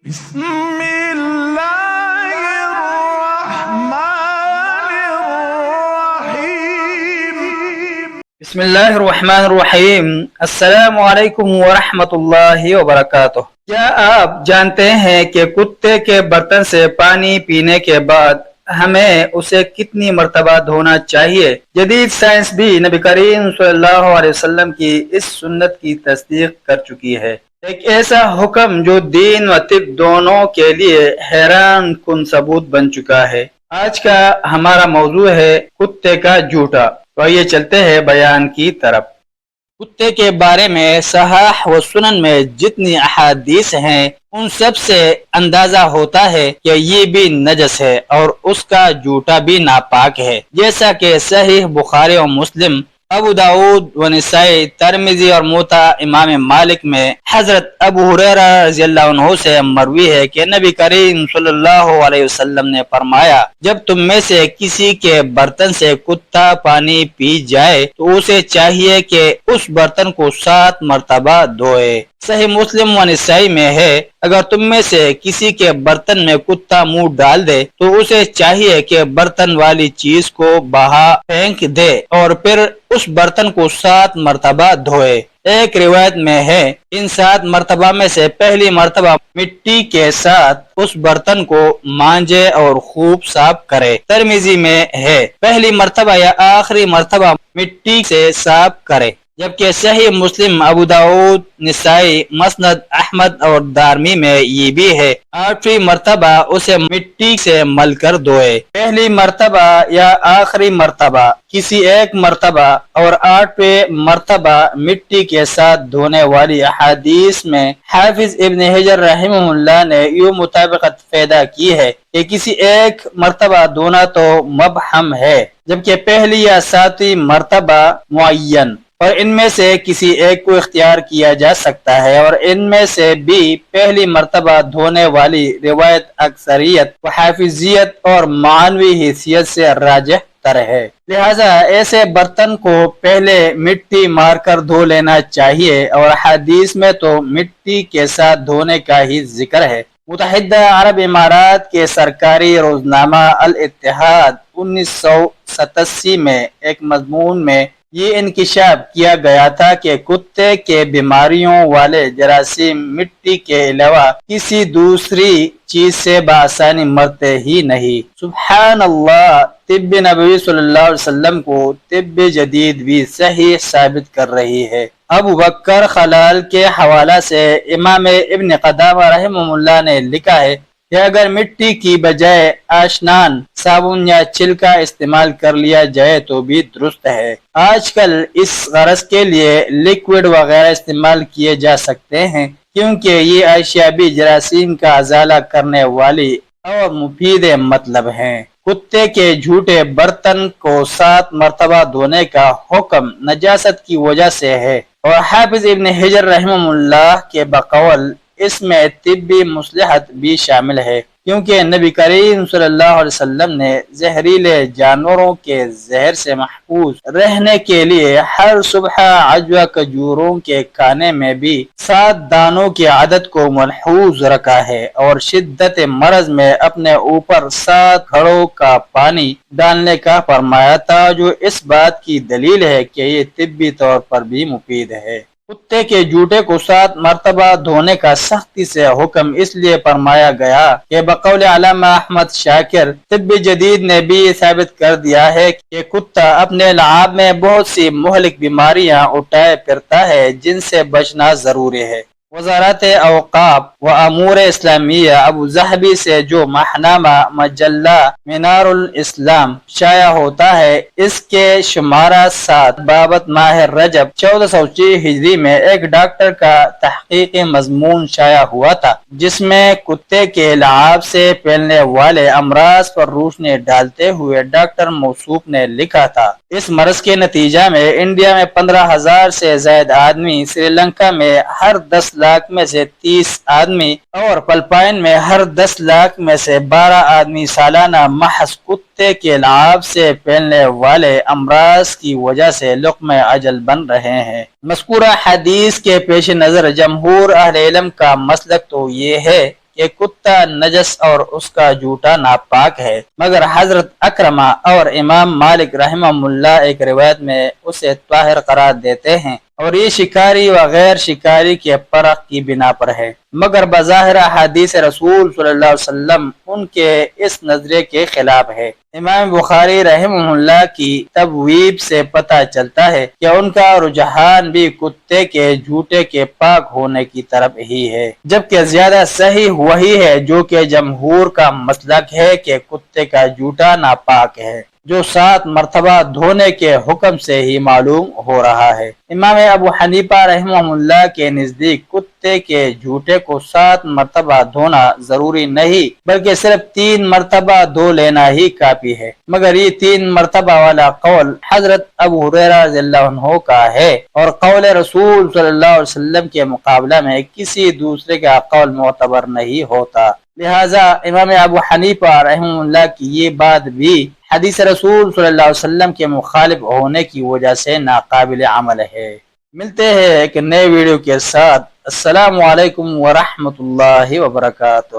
بسم اللہ الرحمن الرحیم بسم اللہ الرحمن الرحیم۔ السلام علیکم ورحمۃ اللہ وبرکاتہ۔ کیا آپ جانتے ہیں کہ کتے کے برتن سے پانی پینے کے بعد ہمیں اسے کتنی مرتبہ دھونا چاہیے؟ جدید سائنس بھی نبی کریم صلی اللہ علیہ وسلم کی اس سنت کی تصدیق کر چکی ہے۔ ایک ایسا حکم جو دین و طب دونوں کے لیے حیران کن ثبوت بن چکا ہے۔ آج کا ہمارا موضوع ہے کتے کا جھوٹا۔ تو یہ چلتے ہیں بیان کی طرف۔ کتے کے بارے میں صحاح و سنن میں جتنی احادیث ہیں ان سب سے اندازہ ہوتا ہے کہ یہ بھی نجس ہے اور اس کا جھوٹا بھی ناپاک ہے، جیسا کہ صحیح بخاری و مسلم، ابو داؤد و نسائی، ترمذی اور موطا امام مالک میں حضرت ابو ہریرہ رضی اللہ عنہ سے مروی ہے کہ نبی کریم صلی اللہ علیہ وسلم نے فرمایا، جب تم میں سے کسی کے برتن سے کتا پانی پی جائے تو اسے چاہیے کہ اس برتن کو 7 مرتبہ دھوئے۔ صحیح مسلم و نسائی میں ہے، اگر تم میں سے کسی کے برتن میں کتا منہ ڈال دے تو اسے چاہیے کہ برتن والی چیز کو باہر پھینک دے اور پھر اس برتن کو 7 مرتبہ دھوئے۔ ایک روایت میں ہے، ان 7 مرتبہ میں سے پہلی مرتبہ مٹی کے ساتھ اس برتن کو مانجے اور خوب صاف کرے۔ ترمذی میں ہے، پہلی مرتبہ یا آخری مرتبہ مٹی سے صاف کرے، جبکہ صحیح مسلم، ابو داؤد، نسائی، مسند احمد اور دارمی میں یہ بھی ہے، 8ویں مرتبہ اسے مٹی سے مل کر دھوئے۔ پہلی مرتبہ یا آخری مرتبہ، کسی ایک مرتبہ اور 8ویں مرتبہ مٹی کے ساتھ دھونے والی احادیث میں حافظ ابن حجر رحمہ اللہ نے یوں مطابقت پیدا کی ہے کہ کسی ایک مرتبہ دھونا تو مبہم ہے، جبکہ پہلی یا 7ویں مرتبہ معین، اور ان میں سے کسی ایک کو اختیار کیا جا سکتا ہے، اور ان میں سے بھی پہلی مرتبہ دھونے والی روایت اکثریت و حافظیت اور معنوی حیثیت سے راجح تر ہے۔ لہذا ایسے برتن کو پہلے مٹی مار کر دھو لینا چاہیے، اور حدیث میں تو مٹی کے ساتھ دھونے کا ہی ذکر ہے۔ متحدہ عرب امارات کے سرکاری روزنامہ الاتحاد 1987 میں ایک مضمون میں یہ انکشاف کیا گیا تھا کہ کتے کے بیماریوں والے جراثیم مٹی کے علاوہ کسی دوسری چیز سے بآسانی مرتے ہی نہیں۔ سبحان اللہ، طب نبوی صلی اللہ علیہ وسلم کو طب جدید بھی صحیح ثابت کر رہی ہے۔ ابو بکر خلال کے حوالہ سے امام ابن قدامہ رحمہ اللہ نے لکھا ہے کہ اگر مٹی کی بجائے آشنان، صابن یا چھلکا استعمال کر لیا جائے تو بھی درست ہے۔ آج کل اس غرض کے لیے لیکوڈ وغیرہ استعمال کیے جا سکتے ہیں، کیونکہ یہ اشیاء بھی جراثیم کا ازالہ کرنے والی اور مفید مطلب ہیں۔ کتے کے جھوٹے برتن کو 7 مرتبہ دھونے کا حکم نجاست کی وجہ سے ہے، اور حافظ ابن حجر رحمہ اللہ کے بقول اس میں طبی مصلحت بھی شامل ہے، کیونکہ نبی کریم صلی اللہ علیہ وسلم نے زہریلے جانوروں کے زہر سے محفوظ رہنے کے لیے ہر صبح عجوہ کھجوروں کے کھانے میں بھی 7 دانوں کی عدد کو ملحوظ رکھا ہے، اور شدت مرض میں اپنے اوپر 7 گھڑوں کا پانی ڈالنے کا فرمایا تھا، جو اس بات کی دلیل ہے کہ یہ طبی طور پر بھی مفید ہے۔ کتے کے جھوٹے کو 7 مرتبہ دھونے کا سختی سے حکم اس لیے فرمایا گیا کہ بقول علامہ احمد شاکر، طب جدید نے بھی ثابت کر دیا ہے کہ کتا اپنے لعاب میں بہت سی مہلک بیماریاں اٹھائے پھرتا ہے جن سے بچنا ضروری ہے۔ وزارت اوقاف و امور اسلامیہ ابو ظہبی سے جو ماہنامہ مجلہ منار الاسلام شائع ہوتا ہے، اس کے شمارہ 7 بابت ماہ رجب 1406 ہجری میں ایک ڈاکٹر کا تحقیقی مضمون شائع ہوا تھا، جس میں کتے کے لعاب سے پھیلنے والے امراض پر روشنی ڈالتے ہوئے ڈاکٹر موصوف نے لکھا تھا، اس مرض کے نتیجہ میں انڈیا میں 15,000 سے زائد آدمی، سری لنکا میں ہر 10 لاکھ میں سے 30 آدمی اور فلپائن میں ہر 10 لاکھ میں سے 12 آدمی سالانہ محض کتے کے لعاب سے پھیلنے والے امراض کی وجہ سے لقمہ اجل بن رہے ہیں۔ مذکورہ حدیث کے پیش نظر جمہور اہل علم کا مسلک تو یہ ہے کہ کتا نجس اور اس کا جوتا ناپاک ہے، مگر حضرت اکرمہ اور امام مالک رحمہ اللہ ایک روایت میں اسے طاہر قرار دیتے ہیں، اور یہ شکاری و غیر شکاری کے فرق کی بنا پر ہے، مگر بظاہر حدیث رسول صلی اللہ علیہ وسلم ان کے اس نظریے کے خلاف ہے۔ امام بخاری رحمہ اللہ کی تبویب سے پتہ چلتا ہے کہ ان کا رجحان بھی کتے کے جوتے کے پاک ہونے کی طرف ہی ہے، جبکہ زیادہ صحیح وہی ہے جو کہ جمہور کا مسلک ہے کہ کتے کا جوتا ناپاک ہے، جو 7 مرتبہ دھونے کے حکم سے ہی معلوم ہو رہا ہے۔ امام ابو حنیفہ رحمہ اللہ کے نزدیک کتے کے جوتے کو 7 مرتبہ دھونا ضروری نہیں، بلکہ صرف 3 مرتبہ دھو لینا ہی کافی ہے، مگر یہ 3 مرتبہ والا قول حضرت ابو ہریرہ رضی اللہ عنہ کا ہے، اور قول رسول صلی اللہ علیہ وسلم کے مقابلہ میں کسی دوسرے کا قول معتبر نہیں ہوتا، لہذا امام ابو حنیفہ رحمہ اللہ کی یہ بات بھی حدیث رسول صلی اللہ علیہ وسلم کے مخالف ہونے کی وجہ سے ناقابل عمل ہے۔ ملتے ہیں ایک نئے ویڈیو کے ساتھ۔ السلام علیکم ورحمۃ اللہ وبرکاتہ۔